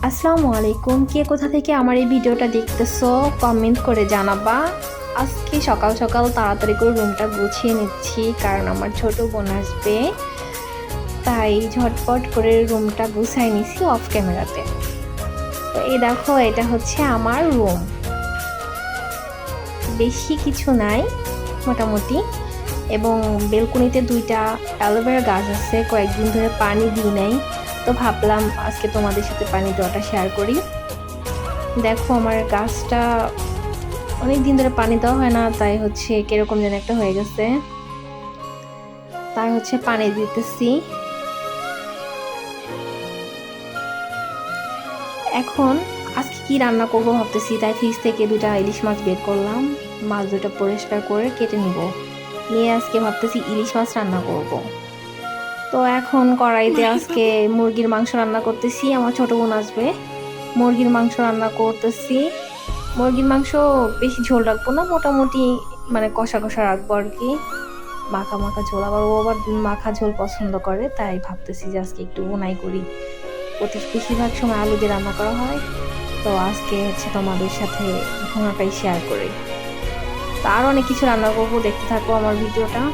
আসসালামু আলাইকুম। কে কোথা থেকে আমার এই ভিডিওটা দেখতেছো কমেন্ট করে জানাবা। আজকে সকাল সকাল তাড়াতাড়ি করে রুমটা গুছিয়ে নিচ্ছি, কারণ আমার ছোট বোন আসবে, তাই ঝটপট করে রুমটা গুছাই নিছি অফ ক্যামেরাতে। তো এই দেখো, এটা হচ্ছে আমার রুম। বেশি কিছু নাই মোটামুটি, এবং বেলকনিতে দুইটা অ্যালোভেরা গাছ আছে, কয়েকদিন ধরে পানি দিই নাই, তো ভাবলাম আজকে তোমাদের সাথে পানি দেওয়াটা শেয়ার করি। দেখো, আমার গাছটা অনেক দিন ধরে পানি দেওয়া হয় না, তাই হচ্ছে কিরকম যেন একটা হয়ে গেছে, তাই হচ্ছে পানি দিতেছি। এখন আজকে কি রান্না করবো ভাবতেছি, তাই ফ্রিজ থেকে দুটা ইলিশ মাছ বের করলাম। মাছ দুটো পরিষ্কার করে কেটে নিয়ে আজকে ভাবতেছি ইলিশ মাছ রান্না করব। তো এখন কড়াইতে আজকে মুরগির মাংস রান্না করতেছি। আমার ছোট বোন আসবে, মুরগির মাংস রান্না করতেছি। মুরগির মাংস বেশি ঝোল রাখবো না, মোটামুটি মানে কষা কষা রাখবো আর কি, মাখা মাখা ঝোল। আবার ও আবার মাখা ঝোল পছন্দ করে, তাই ভাবতেছি যে আজকে একটু বোনাই করি। বেশিরভাগ সময় আলু দিয়ে রান্না করা হয়, তো আজকে হচ্ছে তোমাদের সাথে ভুনাটাই শেয়ার করি। তো আরও অনেক কিছু রান্না করবো, দেখতে থাকো আমার ভিডিওটা।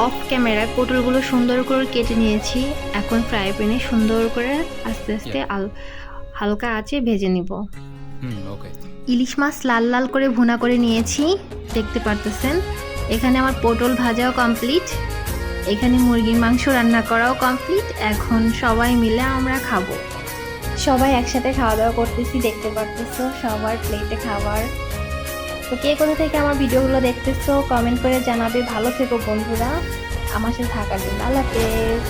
অফ ক্যামেরায় পটলগুলো সুন্দর করে কেটে নিয়েছি। এখন ফ্রাই প্যানে সুন্দর করে আস্তে আস্তে হালকা আঁচে ভেজে নিব। ইলিশ মাছ লাল লাল করে ভুনা করে নিয়েছি, দেখতে পারতেছেন। এখানে আমার পটল ভাজাও কমপ্লিট, এখানে মুরগির মাংস রান্না করাও কমপ্লিট। এখন সবাই মিলে আমরা খাবো। সবাই একসাথে খাওয়া দাওয়া করতেছি, দেখতে পারতেছো সবার প্লেটে খাবার। তো কে কোথা থেকে আমার ভিডিওগুলো দেখতেছো কমেন্ট করে জানাবে। ভালো থেকো বন্ধুরা, আমার সাথে থাকার জন্য। আল্লাহ হাফেজ।